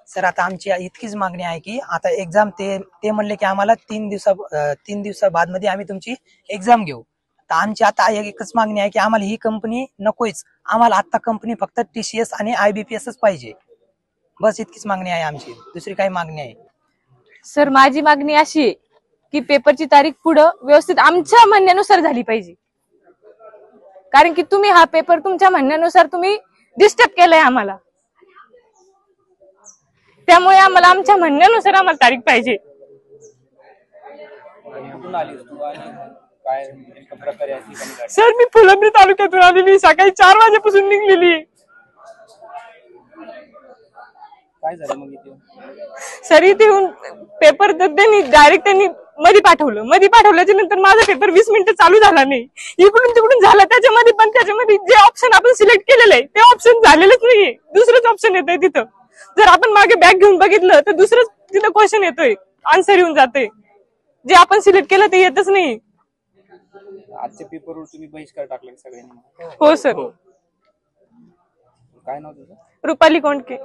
Sir आता आमची इतकीच मागणी आहे की आता एक्झाम ते म्हणले की आम्हाला 3 दिवसा बाद मध्ये आम्ही तुमची एक्झाम घेऊ। तर आमची आता एकच मागणी आहे की आम्हाला ही कंपनी नकोच, आम्हाला आता कंपनी फक्त TCS आणि IBPSच पाहिजे। बस इतकीच मागणी आहे आमची, दुसरी काही मागणी आहे। सर माझी मागणी अशी आहे की पेपरची तारीख पुढे व्यवस्थित आमच्या म्हणण्यानुसार झाली पाहिजे, कारण की तुम्ही हा पेपर तुमच्या म्हणण्यानुसार तुम्ही डिस्टर्ब केलाय आम्हाला, त्यामुळे आम्हाला आमच्या म्हणण्यानुसार आम्हाला तारीख पाहिजे। सर मी फुलंब्री तालुक्यातून आलेली, सकाळी 4 वाजेपासून निघलेली। काय झालं मग इथे? सर इथे येऊन पेपर त्यांनी मध्ये पाठवल्याच्या नंतर माझा पेपर 20 मिनिटं चालू झाला नाही, इकडून तिकडून झाला। त्याच्यामध्ये जे ऑप्शन आपण सिलेक्ट केलेलं आहे ते ऑप्शन झालेलंच नाहीये, दुसरंच ऑप्शन येतंय तिथं। जर आपण मागे बॅग घेऊन बघितलं तर दुसरंच तिथं क्वेश्चन येतोय, आन्सर येऊन जाते, जे आपण सिलेक्ट केलं ते येतच नाही। आजच्या पेपरवर तुम्ही बहिष्कार टाकला सगळ्यांनी? हो सर। काय नाव तुझं? रुपाली कोंडके।